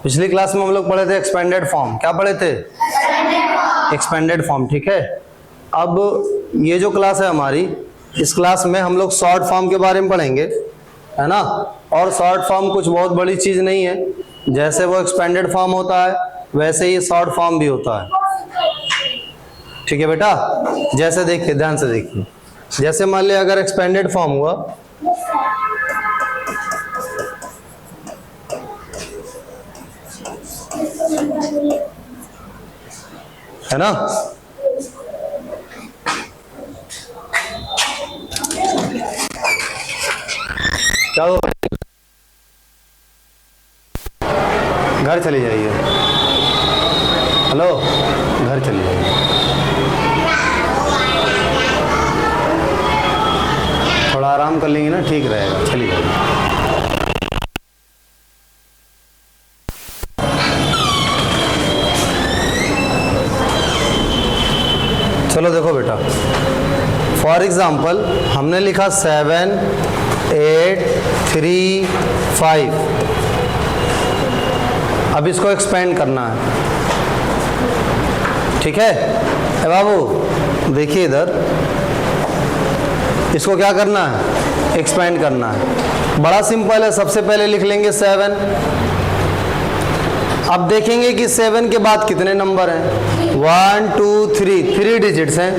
पिछली क्लास में हम लोग पढ़े थे एक्सपेंडेड फॉर्म। क्या पढ़े थे? Expanded form. ठीक है, अब ये जो क्लास है हमारी, इस क्लास में हम लोग शॉर्ट फॉर्म के बारे में पढ़ेंगे, है ना। और शॉर्ट फॉर्म कुछ बहुत बड़ी चीज नहीं है, जैसे वो एक्सपेंडेड फॉर्म होता है वैसे ही शॉर्ट फॉर्म भी होता है। ठीक है बेटा, जैसे देखिए, ध्यान से देखिए, जैसे मान लिया अगर एक्सपेंडेड फॉर्म हुआ, है ना, क्या हो, घर चली जाइए, हेलो, घर चली जाइए। थोड़ा आराम कर लेंगे ना, ठीक रहेगा, चली जाइए। चलो देखो बेटा, फॉर एग्जाम्पल हमने लिखा 7, 8, 3, 5। अब इसको एक्सपेंड करना है। ठीक है ए बाबू, देखिए इधर, इसको क्या करना है? एक्सपेंड करना है। बड़ा सिंपल है, सबसे पहले लिख लेंगे 7। अब देखेंगे कि 7 के बाद कितने नंबर हैं। 1, 2, 3 डिजिट्स हैं,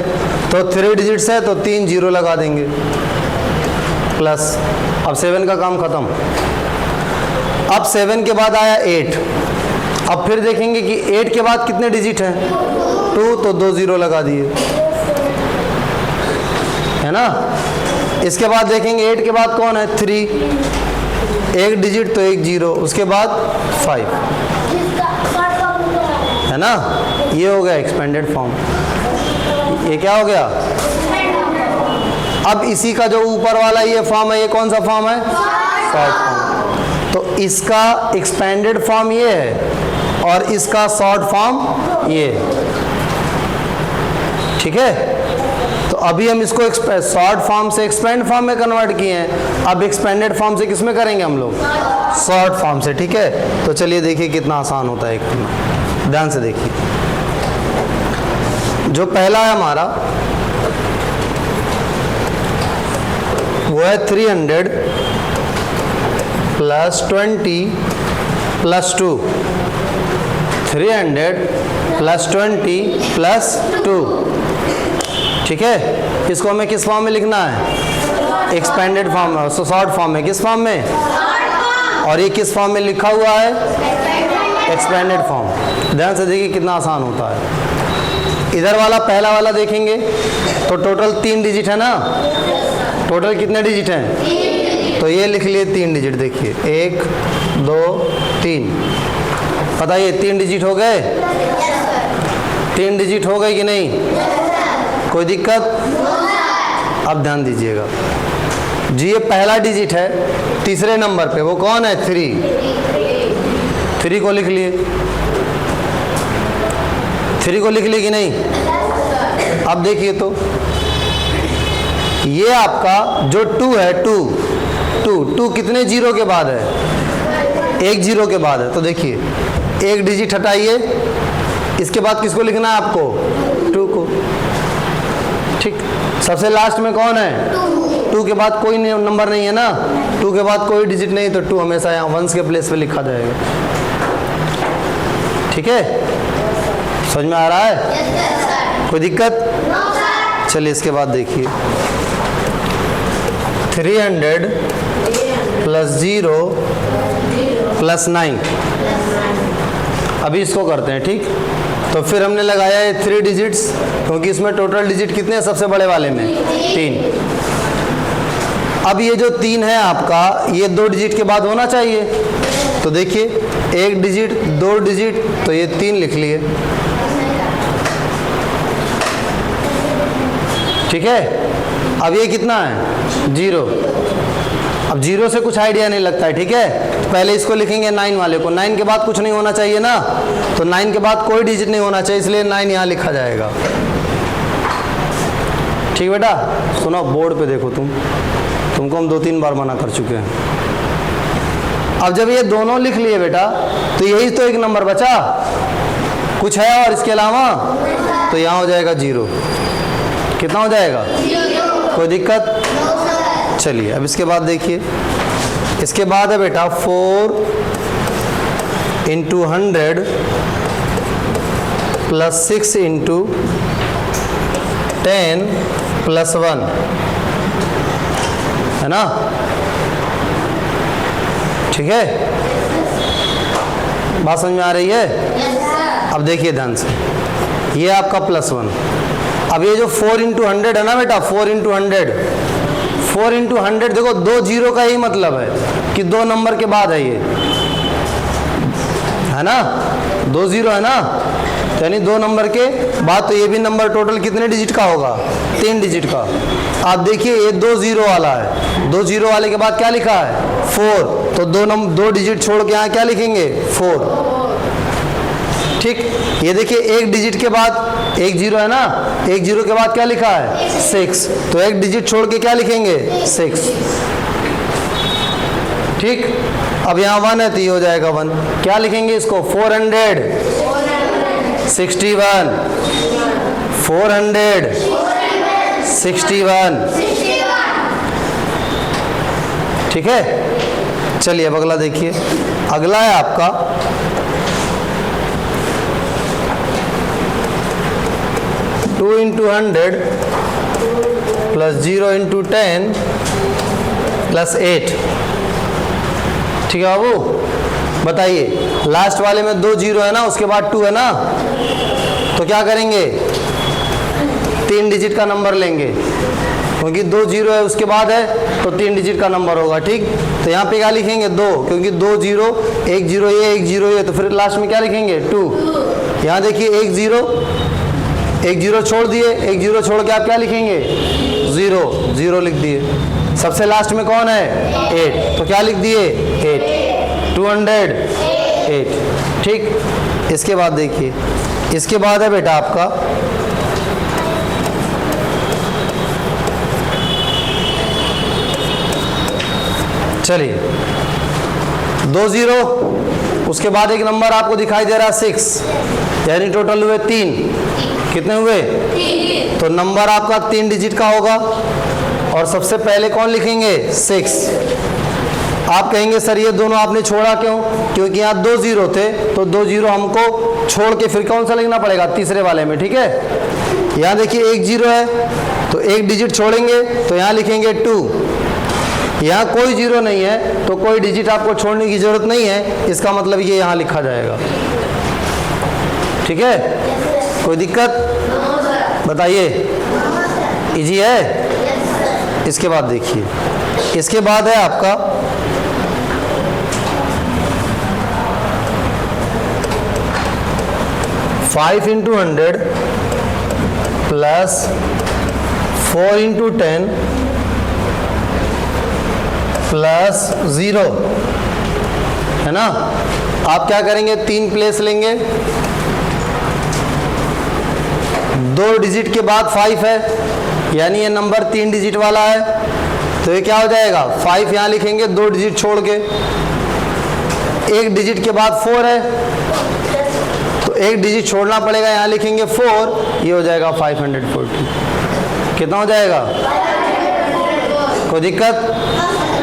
तो 3 डिजिट्स है तो 3 जीरो लगा देंगे, प्लस। अब 7 का काम खत्म। अब 7 के बाद आया 8। अब फिर देखेंगे कि 8 के बाद कितने डिजिट हैं, 2, तो 2 जीरो लगा दिए, है ना। इसके बाद देखेंगे 8 के बाद कौन है, 3, 1 डिजिट तो 1 जीरो, उसके बाद 5, है ना। ये हो गया एक्सपेंडेड फॉर्म। ये क्या हो गया? अब इसी का जो ऊपर वाला ये फॉर्म है, ये कौन सा फॉर्म है? Short form. तो इसका एक्सपेंडेड फॉर्म ये है और इसका शॉर्ट फॉर्म ये है। ठीक है, तो अभी हम इसको शॉर्ट फॉर्म से एक्सपेंड फॉर्म में कन्वर्ट किए हैं। अब एक्सपेंडेड फॉर्म से किस में करेंगे हम लोग? शॉर्ट फॉर्म से। ठीक है, तो चलिए देखिए कितना आसान होता है करना। ध्यान से देखिए, जो पहला है हमारा वो है 300 प्लस 20 प्लस 2। 300 plus 20 plus 2। ठीक है, इसको हमें किस फॉर्म में लिखना है? एक्सपेंडेड फॉर्म में। शॉर्ट फॉर्म में किस फॉर्म में? और ये किस फॉर्म में लिखा हुआ है? Expanded form. ध्यान से देखिए कितना आसान होता है। इधर वाला पहला वाला देखेंगे तो टोटल 3 डिजिट है ना। टोटल कितने डिजिट हैं? तो ये लिख लिए 3 डिजिट। देखिए 1, 2, 3। बताइए 3 डिजिट हो गए? 3 डिजिट हो गए कि नहीं? कोई दिक्कत? अब ध्यान दीजिएगा जी, ये पहला डिजिट है तीसरे नंबर पे, वो कौन है? 3 को लिख लिए। 3 को लिख लिए कि नहीं? अब देखिए तो ये आपका जो 2 है, 2 कितने जीरो के बाद है? 1 जीरो के बाद है। तो देखिए 1 डिजिट हटाइए, इसके बाद किसको लिखना है आपको? 2 को। ठीक, सबसे लास्ट में कौन है? 2 के बाद कोई नंबर नहीं है ना। 2 के बाद कोई डिजिट नहीं, तो 2 हमेशा यहाँ 1 के प्लेस पे लिखा जाएगा। ठीक है, समझ में आ रहा है? कोई दिक्कत? चलिए इसके बाद देखिए 300 प्लस 0 प्लस 9। अभी इसको करते हैं। ठीक, तो फिर हमने लगाया है 3 डिजिट्स, क्योंकि इसमें टोटल डिजिट कितने हैं सबसे बड़े वाले में? 3। अब ये जो 3 है आपका, ये 2 डिजिट के बाद होना चाहिए। तो देखिए 1 डिजिट, 2 डिजिट, तो ये 3 लिख लिए। ठीक है, अब ये कितना है? 0। अब 0 से कुछ आइडिया नहीं लगता है। ठीक है, तो पहले इसको लिखेंगे 9 वाले को। 9 के बाद कुछ नहीं होना चाहिए ना, तो 9 के बाद कोई डिजिट नहीं होना चाहिए, इसलिए 9 यहाँ लिखा जाएगा। ठीक बेटा, सुनो बोर्ड पे देखो, तुमको हम 2-3 बार मना कर चुके हैं। अब जब ये दोनों लिख लिए बेटा तो यही तो एक नंबर बचा, कुछ है और इसके अलावा, तो यहाँ हो जाएगा 0। कितना हो जाएगा? कोई दिक्कत? चलिए अब इसके बाद देखिए, इसके बाद है बेटा 4 × 100 + 6 × 10 + 1, है ना? ठीक है, बात समझ में आ रही है? अब देखिए ध्यान से, ये आपका +1। अब ये जो 4 × 100 है ना बेटा, 4 × 100, 4 × 100 देखो 2 0 का ही मतलब है कि 2 नंबर के बाद है ये, है ना? 2 0 है ना, यानी 2 नंबर के बाद। तो ये भी नंबर टोटल कितने डिजिट का होगा? 3 डिजिट का। आप देखिए ये 2 0 वाला है, 2 0 वाले के बाद क्या लिखा है? 4। तो 2 डिजिट छोड़ के यहाँ क्या लिखेंगे? 4। ठीक, ये देखिए 1 डिजिट के बाद 1 0 है ना, 1 0 के बाद क्या लिखा है? 6। तो 1 डिजिट छोड़ के क्या लिखेंगे? 6। ठीक, अब यहाँ 1 है तो ये हो जाएगा 1। क्या लिखेंगे इसको? 461, 461। ठीक है, चलिए अब अगला देखिए। अगला है आपका 2 × 100 + 0 × 10 + 8। ठीक है बाबू, बताइए लास्ट वाले में 2 0 है ना, उसके बाद 2 है ना, तो क्या करेंगे? 3 डिजिट का नंबर लेंगे, क्योंकि 2 0 है उसके बाद है तो 3 डिजिट का नंबर होगा। ठीक, तो यहाँ पे क्या लिखेंगे? 2, क्योंकि 2 0, 1 0 ये, 1 0 ये, तो फिर लास्ट में क्या लिखेंगे? 2। यहाँ देखिए 1 0 छोड़ दिए, 1 0 छोड़ के आप क्या लिखेंगे? 0 लिख दिए। सबसे लास्ट में कौन है? 8, तो क्या लिख दिए? 8, 208। ठीक, इसके बाद देखिए, इसके बाद है बेटा आपका 2 0, उसके बाद एक नंबर आपको दिखाई दे रहा है 6, यानी टोटल हुए 3। कितने हुए? 3। तो नंबर आपका 3 डिजिट का होगा और सबसे पहले कौन लिखेंगे? 6। आप कहेंगे सर ये दोनों आपने छोड़ा क्यों? क्योंकि यहाँ 2 0 थे, तो 2 0 हमको छोड़ के फिर कौन सा लिखना पड़ेगा? तीसरे वाले में। ठीक है, यहाँ देखिए 1 0 है तो 1 डिजिट छोड़ेंगे तो यहाँ लिखेंगे 2। यहाँ कोई 0 नहीं है तो कोई डिजिट आपको छोड़ने की जरूरत नहीं है, इसका मतलब ये यहाँ लिखा जाएगा। ठीक है, कोई दिक्कत? बताइए, इजी है? इसके बाद देखिए, इसके बाद है आपका 5 × 100 + 4 × 10 + 0, है ना? आप क्या करेंगे? 3 प्लेस लेंगे, 2 डिजिट के बाद 5 है, यानी ये नंबर 3 डिजिट वाला है, तो ये क्या हो जाएगा? 5 यहाँ लिखेंगे 2 डिजिट छोड़ के। 1 डिजिट के बाद 4 है तो 1 डिजिट छोड़ना पड़ेगा, यहाँ लिखेंगे 4, ये हो जाएगा 540। कितना हो जाएगा? कोई दिक्कत?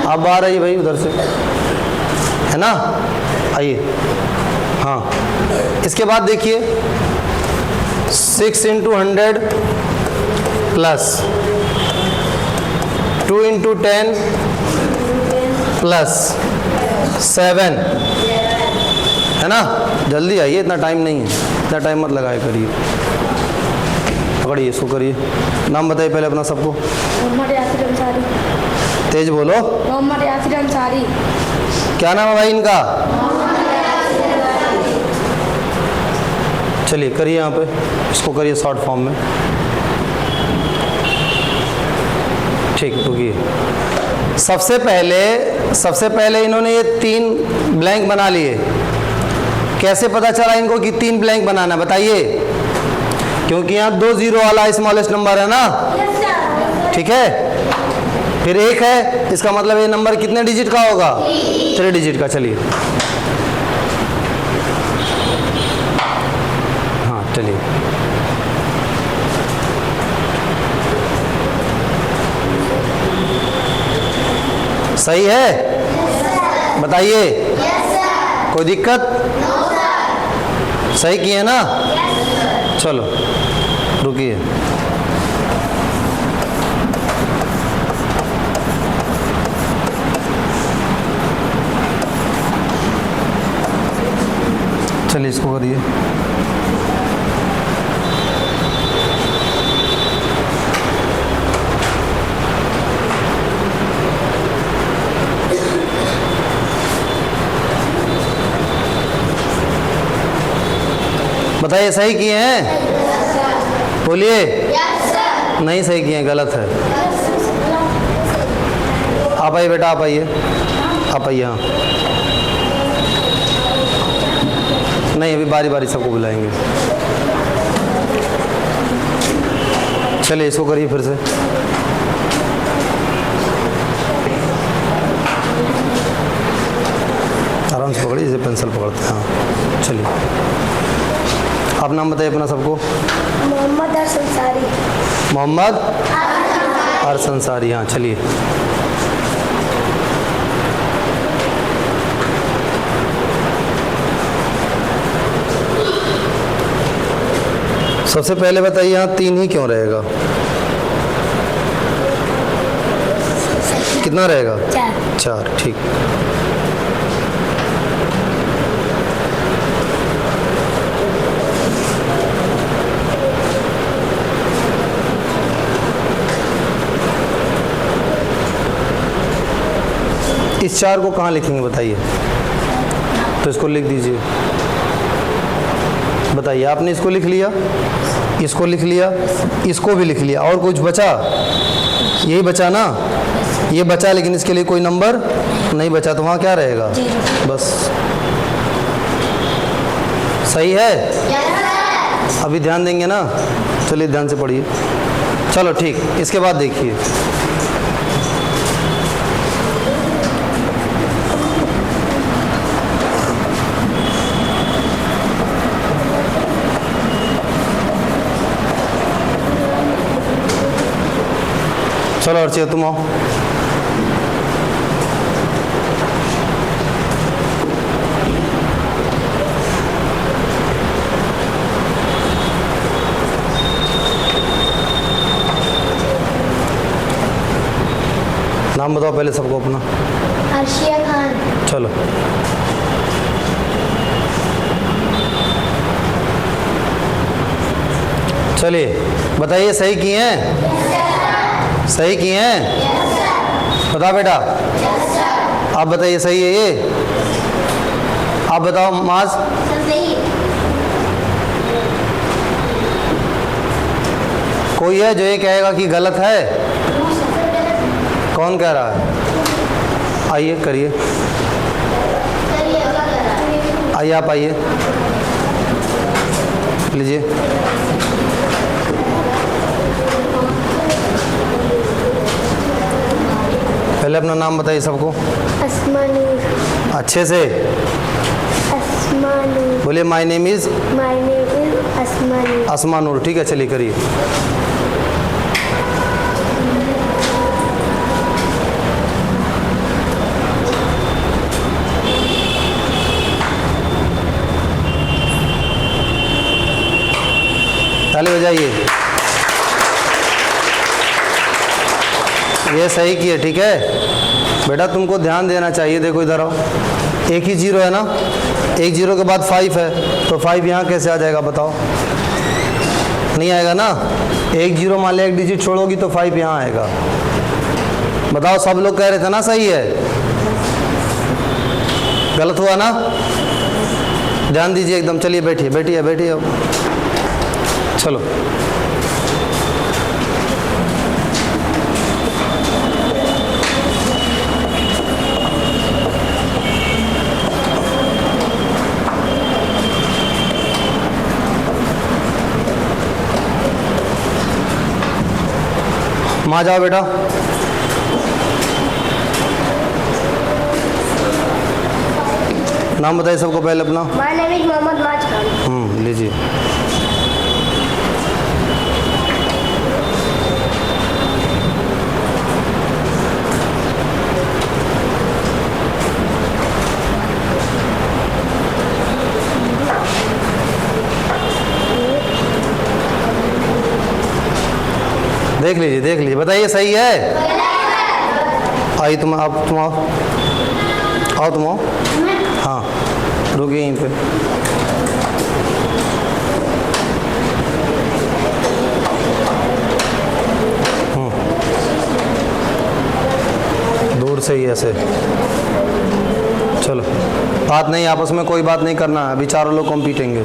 अब बाहर आइए भाई उधर से, है ना? आइए, हाँ। इसके बाद देखिए 6 × 100 + 2 × 10 + 7, है ना? जल्दी आइए, इतना टाइम नहीं है, इतना टाइम मत लगाए करिए। पकड़िए इसको, करिए। नाम बताइए पहले अपना सबको। मोहम्मद यासिर अंसारी। तेज बोलो। मोहम्मद यासिर अंसारी। क्या नाम है भाई इनका? चलिए करिए यहाँ पे, इसको करिए शॉर्ट फॉर्म में। ठीक है, रुकिए। सबसे पहले इन्होंने ये 3 ब्लैंक बना लिए। कैसे पता चला इनको कि 3 ब्लैंक बनाना? बताइए। क्योंकि यहाँ 2 0 वाला स्मॉलेस्ट नंबर है ना, ठीक है? फिर 1 है, इसका मतलब ये नंबर कितने डिजिट का होगा? 3 डिजिट का। चलिए हाँ चलिए, सही है? बताइए, कोई दिक्कत? सही किए ना? चलो रुकिए, चलिए इसको करिए। बताइए, सही किए हैं? बोलिए। नहीं सही किए हैं, गलत है। आप आइए बेटा, आप आइए, आप आइए। हाँ नहीं, अभी बारी बारी सबको बुलाएंगे। चलिए इसको करिए फिर से। आराम से पकड़िए, जैसे पेंसिल पकड़ते हैं। हाँ चलिए, आप नाम बताइए अपना सबको। मोहम्मद अंसारी। मोहम्मद अंसारी। हाँ चलिए, सबसे पहले बताइए यहाँ 3 ही क्यों रहेगा? कितना रहेगा? 4। ठीक। इस 4 को कहाँ लिखेंगे बताइए? तो इसको लिख दीजिए। बताइए, आपने इसको लिख लिया, इसको लिख लिया, इसको भी लिख लिया, और कुछ बचा? यही बचा ना? ये बचा, लेकिन इसके लिए कोई नंबर नहीं बचा, तो वहाँ क्या रहेगा? बस। सही है? अभी ध्यान देंगे ना? चलिए ध्यान से पढ़िए। चलो ठीक, इसके बाद देखिए, चलो अर्चिया तुम आओ। नाम बताओ पहले सबको अपना। अर्शिया खान। चलो चलिए बताइए, सही किए हैं? सही किए हैं? बताओ बेटा। आप बताइए, सही है ये? आप बताओ माज। कोई है जो ये कहेगा कि गलत है? कौन कह रहा है? आइए करिए, आइए आप आइए, लीजिए। पहले अपना नाम बताइए सबको। अस्मा नूर। अच्छे से अस्मा नूर। बोलिए, my name is. My name is Asma Noor. Asma Noor. ठीक है, चलिए करिए। ताली बजाइए। ये सही किए, ठीक है बेटा, तुमको ध्यान देना चाहिए। देखो इधर आओ, एक ही जीरो है ना? एक जीरो के बाद 5 है, तो 5 यहाँ कैसे आ जाएगा बताओ? नहीं आएगा ना? एक जीरो मान लिया, एक डिजिट छोड़ोगी तो 5 यहाँ आएगा। बताओ, सब लोग कह रहे थे ना सही है? गलत हुआ ना? ध्यान दीजिए एकदम। चलिए बैठिए बैठिए बैठिए अब। चलो माँ जाओ बेटा। नाम बताइए सबको पहले अपना। माय नेम इज मोहम्मद माज खान। लीजिए। देख लीजिए, बताइए सही है? आइए तुम आओ। हाँ, रुकिए यहीं पे। दूर से ही ऐसे। चलो, बात नहीं, आपस में कोई बात नहीं करना है, अभी चारों लोग कॉम्पीटेंगे।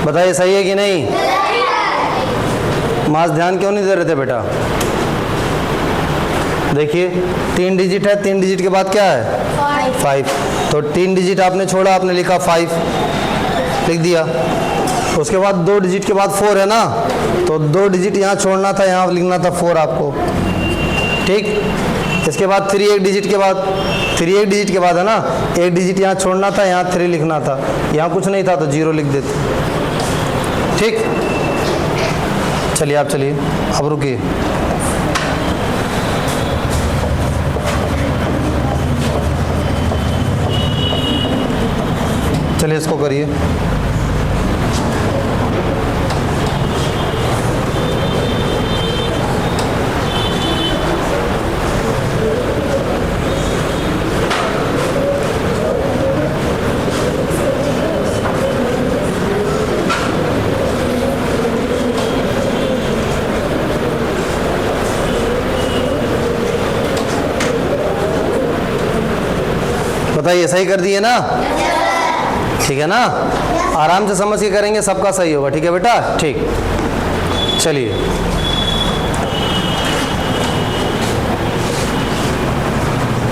बताइए सही है कि नहीं? मास ध्यान क्यों नहीं दे रहे थे बेटा? देखिए 3 डिजिट है, 3 डिजिट के बाद क्या है? 5। तो 3 डिजिट आपने छोड़ा, आपने लिखा 5 लिख दिया। उसके बाद 2 डिजिट के बाद 4 है ना, तो 2 डिजिट यहाँ छोड़ना था, यहाँ लिखना था 4 आपको। ठीक, इसके बाद 3 एक डिजिट के बाद, 3 एक डिजिट के बाद है ना, 1 डिजिट यहाँ छोड़ना था, यहाँ 3 लिखना था, यहाँ कुछ नहीं था तो 0 लिख देते। ठीक, चलिए आप चलिए, अब रुकिए। चलिए इसको करिए। बताइए सही कर दिए ना? ठीक है ना? आराम से समझ के करेंगे, सबका सही होगा। ठीक है बेटा? ठीक, चलिए।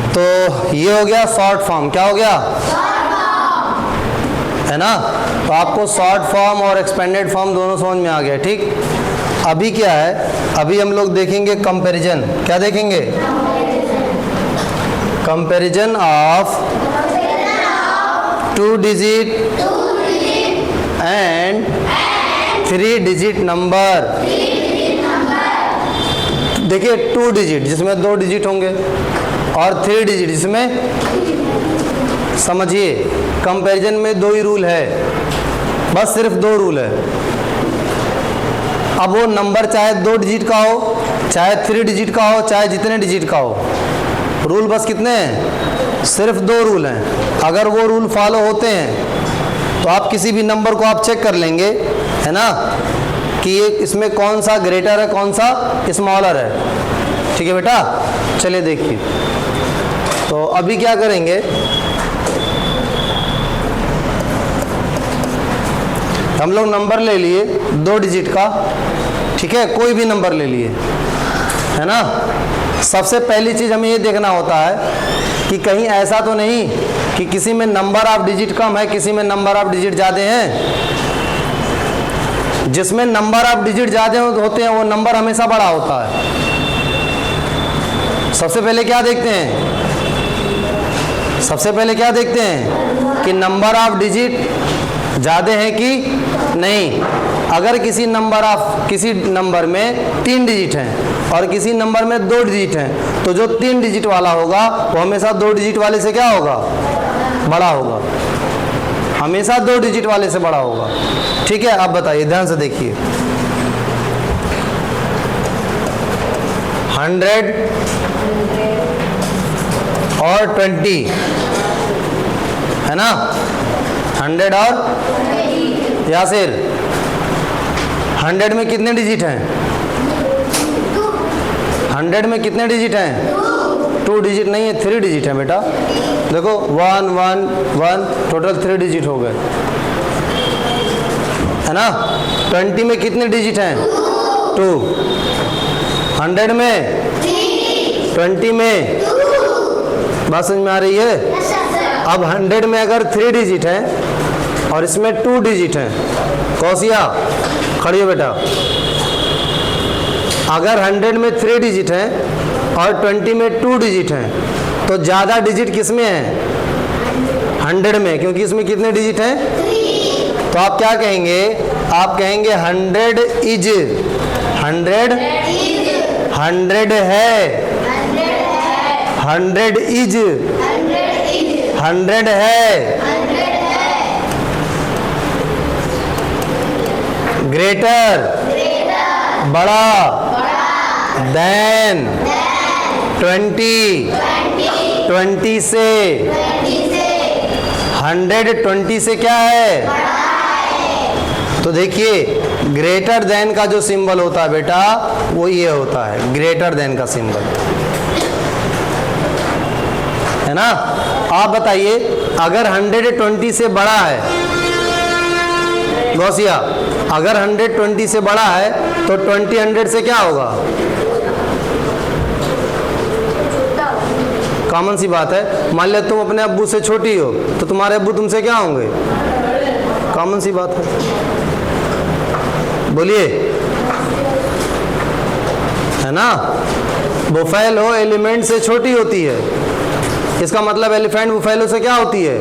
तो ये हो गया शॉर्ट फॉर्म। क्या हो गया? है ना? तो आपको शॉर्ट फॉर्म और एक्सपेंडेड फॉर्म दोनों समझ में आ गया। ठीक, अभी क्या है, अभी हम लोग देखेंगे कंपैरिजन। क्या देखेंगे? Comparison of 2 digit and 3 digit number. देखिए 2 डिजिट जिसमें 2 डिजिट होंगे और 3 डिजिट जिसमें, समझिए कंपैरिजन में 2 ही रूल है, बस सिर्फ 2 रूल है। अब वो नंबर चाहे 2 डिजिट का हो, चाहे 3 डिजिट का हो, चाहे जितने डिजिट का हो, रूल बस कितने हैं? सिर्फ 2 रूल हैं। अगर वो रूल फॉलो होते हैं तो आप किसी भी नंबर को आप चेक कर लेंगे, है ना, कि ये इसमें कौन सा ग्रेटर है, कौन सा स्मॉलर है। ठीक है बेटा? चलिए देखिए, तो अभी क्या करेंगे, हम लोग नंबर ले लिए 2 डिजिट का। ठीक है, कोई भी नंबर ले लिए, है ना। सबसे पहली चीज़ हमें ये देखना होता है कि कहीं ऐसा तो नहीं कि किसी में नंबर ऑफ डिजिट कम है, किसी में नंबर ऑफ डिजिट ज़्यादा हैं। जिसमें नंबर ऑफ डिजिट ज़्यादा होते हैं वो नंबर हमेशा बड़ा होता है। सबसे पहले क्या देखते हैं? सबसे पहले क्या देखते हैं कि नंबर ऑफ डिजिट ज़्यादा है कि नहीं। अगर किसी नंबर में 3 डिजिट हैं और किसी नंबर में 2 डिजिट हैं, तो जो 3 डिजिट वाला होगा वो हमेशा 2 डिजिट वाले से क्या होगा? बड़ा होगा। हमेशा 2 डिजिट वाले से बड़ा होगा। ठीक है, अब बताइए, ध्यान से देखिए। 100 और 20 है ना, 100 और यासिर, 100 में कितने डिजिट हैं? 100 में कितने डिजिट हैं? 2 डिजिट नहीं है, 3 डिजिट है बेटा। देखो 1 1 1, टोटल 3 डिजिट हो गए, है ना। 20 में कितने डिजिट हैं? 2। 100 में 20 में बात समझ में आ रही है? अब 100 में अगर 3 डिजिट है और इसमें 2 डिजिट है, कौशिया खड़ी हो बेटा, अगर 100 में 3 डिजिट है और 20 में 2 डिजिट है तो ज़्यादा डिजिट किस में है? 100 में, क्योंकि इसमें कितने डिजिट हैं? 3। तो आप क्या कहेंगे? आप कहेंगे 100 इज, 100 है, 100 इज, 100 है, ग्रेटर, बड़ा, देन, 20, 20 से, 120 से क्या है? तो देखिए ग्रेटर देन का जो सिंबल होता है बेटा वो ये होता है, ग्रेटर देन का सिंबल, है ना। आप बताइए अगर 120 से बड़ा है, गौसिया अगर 120 से बड़ा है तो 20 100 से क्या होगा? कॉमन सी बात है। मान लिया तुम अपने अब्बू से छोटी हो तो तुम्हारे अब्बू तुमसे क्या होंगे? कॉमन सी बात है, बोलिए, है ना। बुफेलो एलिमेंट से छोटी होती है, इसका मतलब एलिफेंट बुफेलो से क्या होती है?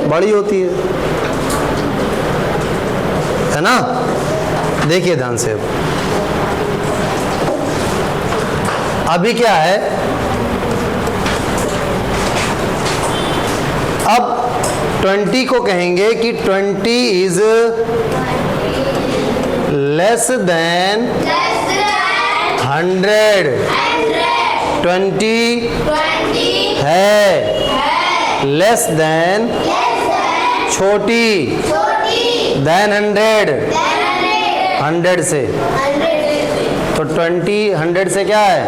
बड़ी होती है ना। देखिए ध्यान से, अभी क्या है, अब 20 को कहेंगे कि 20 इज लेस देन 100, 20 है लेस देन, छोटी देन 100 से, तो 20 100 से क्या है?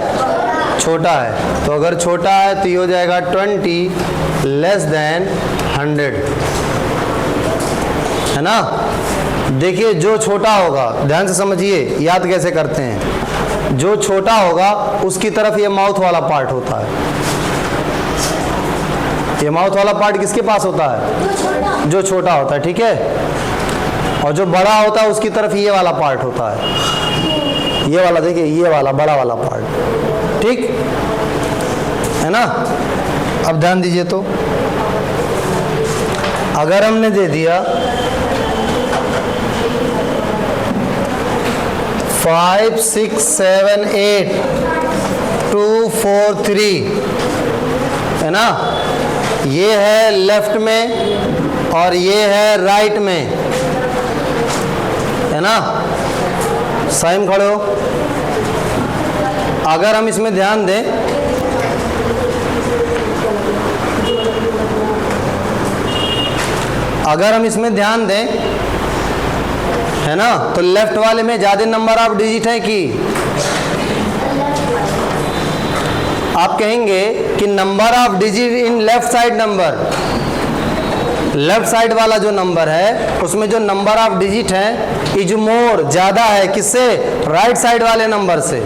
छोटा है। तो अगर छोटा है तो ये हो जाएगा 20 लेस देन 100, है ना। देखिए जो छोटा होगा, ध्यान से समझिए, याद कैसे करते हैं। जो छोटा होगा उसकी तरफ ये माउथ वाला पार्ट होता है। ये माउथ वाला पार्ट किसके पास होता है? जो छोटा होता है, ठीक है। और जो बड़ा होता है उसकी तरफ ये वाला पार्ट होता है, ये वाला, देखिए ये वाला बड़ा वाला पार्ट, ठीक है ना। अब ध्यान दीजिए, तो अगर हमने दे दिया 5 6 7 8 2 4 3, है ना। ये है लेफ्ट में और ये है राइट में, है ना। साइम खड़े हो। अगर हम इसमें ध्यान दें, अगर हम इसमें ध्यान दें, है ना, तो लेफ्ट वाले में ज्यादा नंबर ऑफ डिजिट है कि आप कहेंगे कि number of digit in left side number, left side वाला जो नंबर है उसमें जो नंबर ऑफ डिजिट है इज मोर, ज्यादा है किससे? राइट साइड वाले नंबर से,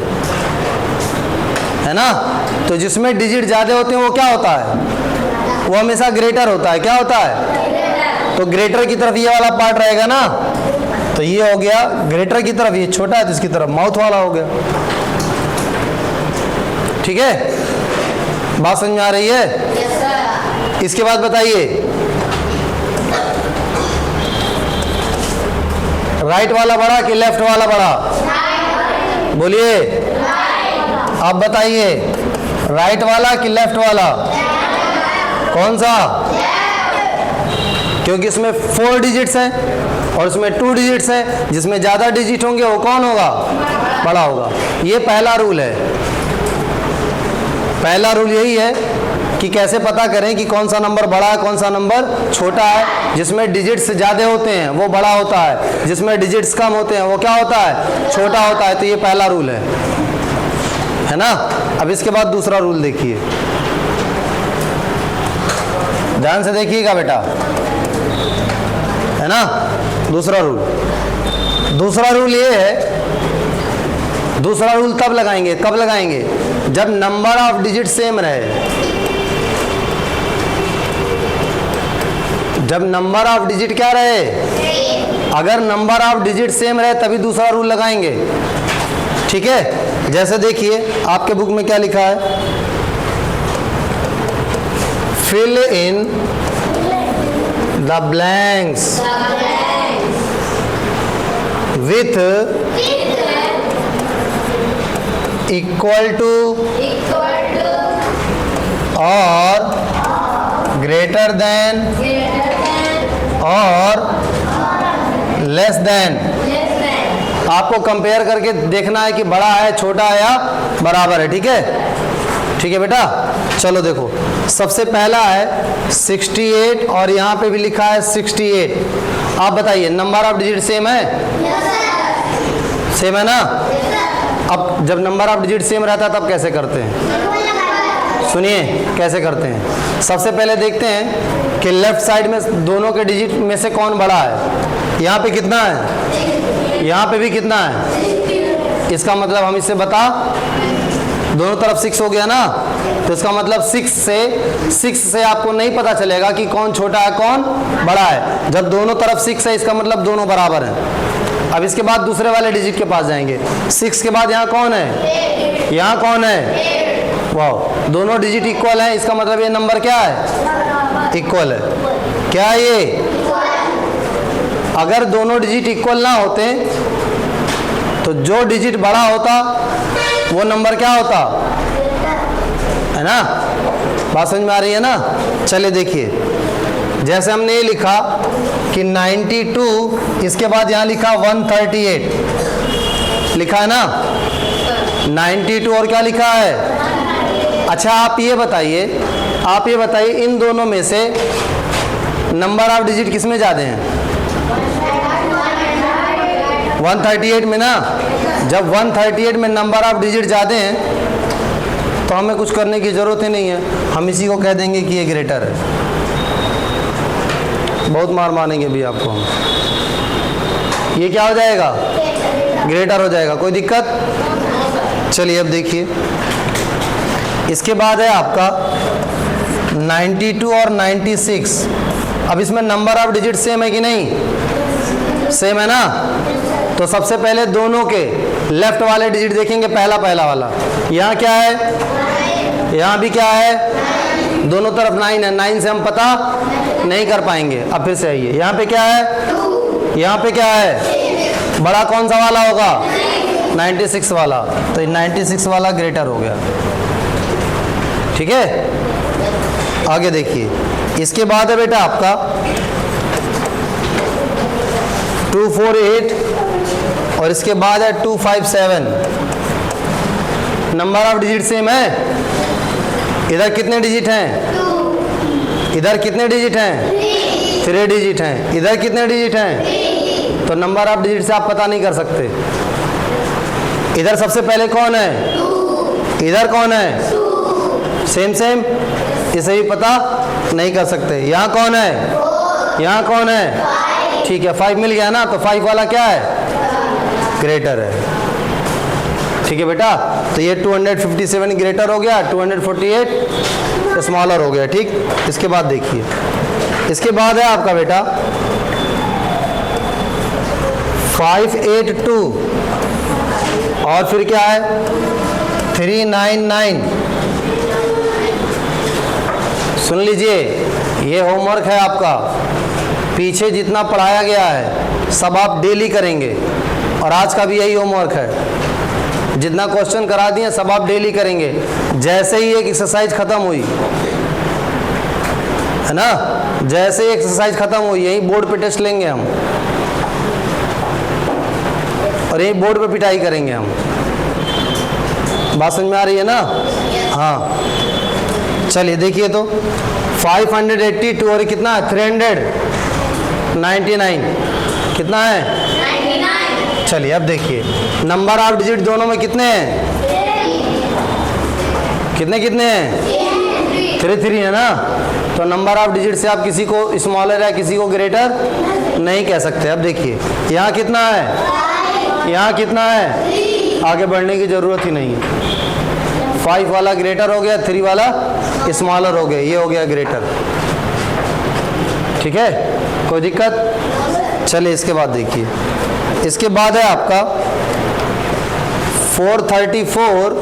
है ना। तो जिसमें डिजिट ज्यादा होते हैं वो क्या होता है? वो हमेशा ग्रेटर होता है। क्या होता है? तो ग्रेटर की तरफ ये वाला पार्ट रहेगा ना, तो ये हो गया ग्रेटर की तरफ, ये छोटा है तो इसकी तरफ माउथ वाला हो गया, ठीक है। बात समझ में आ रही है? yes, इसके बाद बताइए, राइट वाला बड़ा कि लेफ्ट वाला बड़ा? बोलिए, आप बताइए, राइट वाला कि लेफ्ट वाला? कौन सा? क्योंकि इसमें 4 डिजिट्स हैं और इसमें 2 डिजिट्स हैं, जिसमें ज़्यादा डिजिट होंगे वो कौन होगा? बड़ा होगा। ये पहला रूल है। पहला रूल यही है कि कैसे पता करें कि कौन सा नंबर बड़ा है, कौन सा नंबर छोटा है। जिसमें डिजिट्स ज़्यादा होते हैं वो बड़ा होता है, जिसमें डिजिट्स कम होते हैं वो क्या होता है? छोटा होता है। तो ये पहला रूल है ना। अब इसके बाद दूसरा रूल देखिए, ध्यान से देखिएगा बेटा, है ना। दूसरा रूल ये है, दूसरा रूल तब लगाएंगे, कब लगाएंगे? जब नंबर ऑफ डिजिट सेम रहे। जब नंबर ऑफ डिजिट क्या रहे, अगर नंबर ऑफ डिजिट सेम रहे तभी दूसरा रूल लगाएंगे। ठीक है, जैसे देखिए आपके बुक में क्या लिखा है, fill in the blanks with equal to और ग्रेटर देन और लेस देन। आपको कंपेयर करके देखना है कि बड़ा है, छोटा है या बराबर है। ठीक है, ठीक है बेटा। चलो देखो, सबसे पहला है 68 और यहाँ पे भी लिखा है 68। आप बताइए नंबर ऑफ डिजिट सेम है? सेम है ना? अब जब नंबर ऑफ डिजिट सेम रहता है तब कैसे करते हैं? सुनिए कैसे करते हैं। सबसे पहले देखते हैं कि लेफ्ट साइड में दोनों के डिजिट में से कौन बड़ा है। यहाँ पे कितना है, यहाँ पे भी कितना है। इसका मतलब हम इससे बता, दोनों तरफ 6 हो गया ना, तो इसका मतलब 6 से आपको नहीं पता चलेगा कि कौन छोटा है कौन बड़ा है। जब दोनों तरफ 6 है इसका मतलब दोनों बराबर हैं। अब इसके बाद दूसरे वाले डिजिट के पास जाएंगे। 6 के बाद यहाँ कौन है, यहाँ कौन है, वाह, दोनों डिजिट इक्वल हैं। इसका मतलब ये नंबर क्या है, इक्वल है। क्या है ये? अगर दोनों डिजिट इक्वल ना होते तो जो डिजिट बड़ा होता वो नंबर क्या होता, है ना? बात समझ में आ रही है ना? चलिए देखिए, जैसे हमने ये लिखा कि 92, इसके बाद यहाँ लिखा 138, लिखा है ना 92 और क्या लिखा है। अच्छा आप ये बताइए इन दोनों में से नंबर ऑफ डिजिट किस में ज़्यादा हैं? 138 में ना। जब 138 में नंबर ऑफ डिजिट ज़्यादा हैं तो हमें कुछ करने की ज़रूरत ही नहीं है, हम इसी को कह देंगे कि ये ग्रेटर है। बहुत मार मानेंगे भी आपको हम। ये क्या हो जाएगा, ग्रेटर हो जाएगा। कोई दिक्कत? चलिए अब देखिए, इसके बाद है आपका 92 और 96। अब इसमें नंबर ऑफ डिजिट सेम है कि नहीं? सेम है ना। तो सबसे पहले दोनों के लेफ्ट वाले डिजिट देखेंगे, पहला वाला। यहाँ क्या है, यहाँ भी क्या है, दोनों तरफ 9 है। 9 से हम पता नहीं कर पाएंगे। अब फिर से आइए, यहाँ पे क्या है, यहाँ पे क्या है, बड़ा कौन सा वाला होगा, 96 वाला। तो 96 वाला ग्रेटर हो गया। ठीक है, आगे देखिए, इसके बाद है बेटा आपका 248 और इसके बाद है 257। नंबर ऑफ डिजिट सेम है। इधर कितने डिजिट हैं, इधर कितने डिजिट हैं, 3 डिजिट हैं। इधर कितने डिजिट हैं, तो नंबर ऑफ डिजिट से आप पता नहीं कर सकते। इधर सबसे पहले कौन है, इधर कौन है, सेम, इसे भी पता नहीं कर सकते। यहाँ कौन है, यहाँ कौन है, ठीक है 5 मिल गया ना। तो 5 वाला क्या है, ग्रेटर है। ठीक है बेटा, तो ये 257 ग्रेटर हो गया, 248 स्मॉलर हो गया। ठीक, इसके बाद देखिए, इसके बाद है आपका बेटा 582 और फिर क्या है 399। सुन लीजिए, ये होमवर्क है आपका। पीछे जितना पढ़ाया गया है सब आप डेली करेंगे, और आज का भी यही होमवर्क है। जितना क्वेश्चन करा दिए सब आप डेली करेंगे। जैसे ही एक एक्सरसाइज खत्म हुई है ना, जैसे ही एक्सरसाइज खत्म हुई यही बोर्ड पे टेस्ट लेंगे हम, और यही बोर्ड पे पिटाई करेंगे हम। बात समझ में आ रही है ना? हाँ, चलिए देखिए, तो 582 और कितना है 399, कितना है 99। चलिए अब देखिए, नंबर ऑफ डिजिट दोनों में कितने हैं, कितने हैं, 3 है ना। तो नंबर ऑफ डिजिट से आप किसी को स्मॉलर या किसी को ग्रेटर नहीं कह सकते। अब देखिए, यहाँ कितना है, यहाँ कितना है, आगे बढ़ने की ज़रूरत ही नहीं है। 5 वाला ग्रेटर हो गया, 3 वाला स्मॉलर हो गया, ये हो गया ग्रेटर। ठीक है, कोई दिक्कत? चलिए इसके बाद देखिए, इसके बाद है आपका 434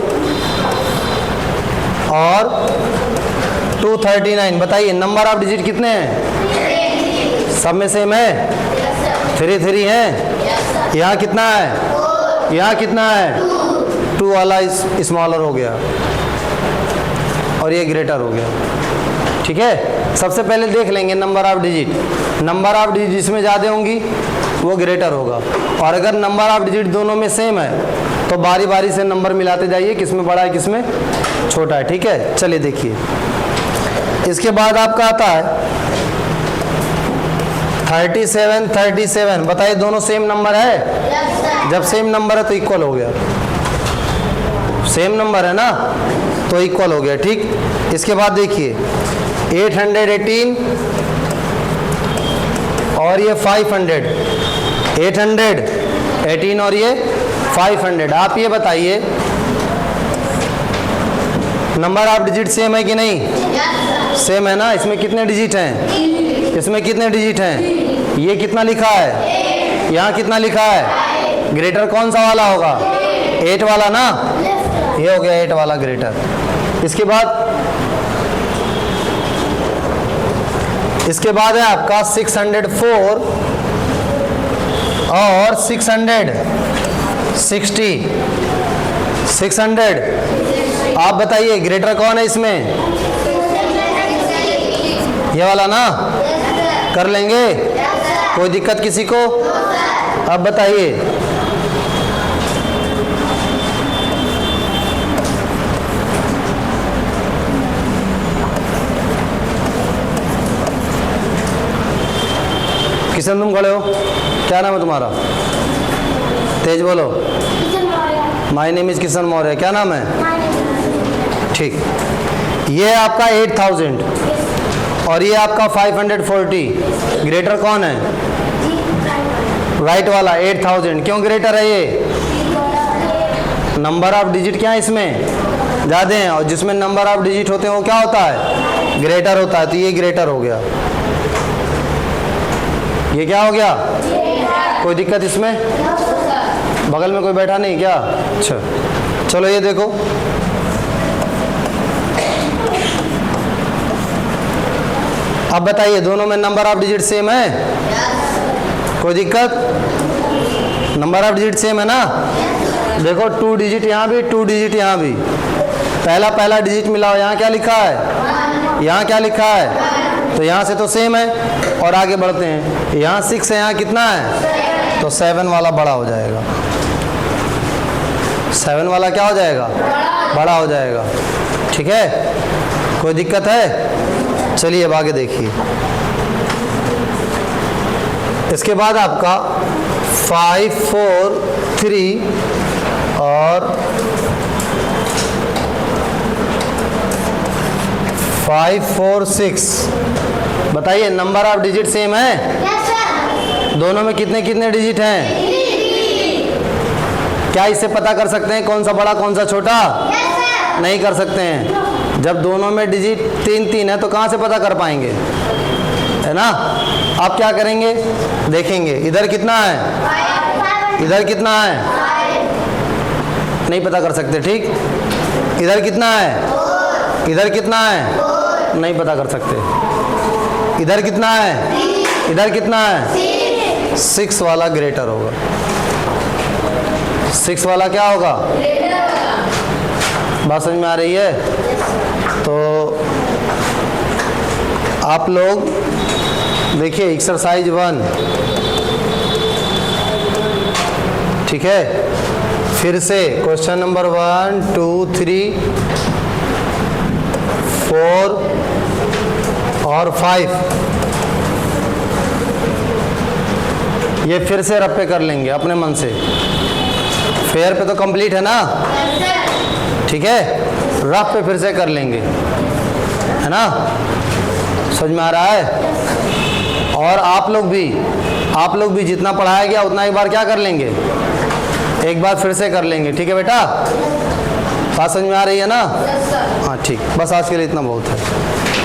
और 239। बताइए नंबर ऑफ डिजिट कितने हैं? सब में सेम है? 3 है। यहाँ कितना है? यहाँ कितना है? 2 वाला स्मॉलर हो गया और ये ग्रेटर हो गया। ठीक है, सबसे पहले देख लेंगे number of digit. Number of digit जिसमें ज़्यादा होंगी वो ग्रेटर होगा, और अगर नंबर ऑफ डिजिट दोनों में सेम है तो बारी बारी से नंबर मिलाते जाइए, किसमें बड़ा है किसमें छोटा है। ठीक है, चलिए देखिए, इसके बाद आपका आता है 37। बताइए दोनों सेम नंबर है? जब सेम नंबर है तो इक्वल हो गया। सेम नंबर है ना तो इक्वल हो गया। ठीक, इसके बाद देखिए 818 और ये 500। 818 और ये 500। आप ये बताइए नंबर ऑफ डिजिट सेम है कि नहीं? सेम है ना। इसमें कितने डिजिट हैं? इसमें कितने डिजिट हैं? ये कितना लिखा है? यहाँ कितना लिखा है? ग्रेटर कौन सा वाला होगा? 8 वाला ना, ये हो गया 8 वाला ग्रेटर। इसके बाद है आपका 604 और 660। 600। आप बताइए ग्रेटर कौन है इसमें? ये वाला ना, कर लेंगे? कोई दिक्कत किसी को? अब बताइए किशन, तुम खड़े हो, क्या नाम है तुम्हारा? तेज बोलो। My name is Kishan Maurya. क्या नाम है? ठीक, ये आपका 8000 और ये आपका 540। ग्रेटर कौन है? राइट वाला 8000। क्यों ग्रेटर है ये? नंबर ऑफ डिजिट क्या है इसमें? ज़्यादा हैं, और जिसमें नंबर ऑफ डिजिट होते हैं वो क्या होता है? ग्रेटर होता है। तो ये ग्रेटर हो गया। ये क्या हो गया? कोई दिक्कत इसमें? बगल में कोई बैठा नहीं क्या? अच्छा, चलो ये देखो, अब बताइए दोनों में नंबर ऑफ डिजिट सेम है? कोई दिक्कत? नंबर ऑफ डिजिट सेम है ना? देखो 2 डिजिट यहाँ भी, 2 डिजिट यहाँ भी। पहला डिजिट मिलाओ, यहाँ क्या लिखा है? यहाँ क्या लिखा है? तो यहाँ से तो सेम है, और आगे बढ़ते हैं। यहाँ 6 है, यहाँ कितना है? तो 7 वाला बड़ा हो जाएगा। 7 वाला क्या हो जाएगा? बड़ा हो जाएगा। ठीक है, कोई दिक्कत है? चलिए अब आगे देखिए, इसके बाद आपका 543 और 546। बताइए नंबर ऑफ डिजिट सेम है? दोनों में कितने कितने डिजिट हैं? क्या इससे पता कर सकते हैं कौन सा बड़ा कौन सा छोटा? नहीं कर सकते हैं। जब दोनों में डिजिट 3 है तो कहाँ से पता कर पाएंगे, है ना? आप क्या करेंगे, देखेंगे इधर कितना है, इधर कितना है, नहीं पता कर सकते। ठीक, इधर कितना है, इधर कितना है, नहीं पता कर सकते। इधर कितना है, इधर कितना है, 6 वाला ग्रेटर होगा। 6 वाला क्या होगा? बात समझ में आ रही है? तो आप लोग देखिए एक्सरसाइज 1, ठीक है? फिर से क्वेश्चन नंबर 1, 2, 3, 4 और 5 ये फिर से रफ पे कर लेंगे अपने मन से। फेयर पे तो कंप्लीट है ना, ठीक है? रफ पे फिर से कर लेंगे, है ना? समझ में आ रहा है? और आप लोग भी जितना पढ़ाया गया उतना एक बार क्या कर लेंगे, एक बार फिर से कर लेंगे। ठीक है बेटा? बात समझ में आ रही है ना? हाँ ठीक, बस आज के लिए इतना बहुत है।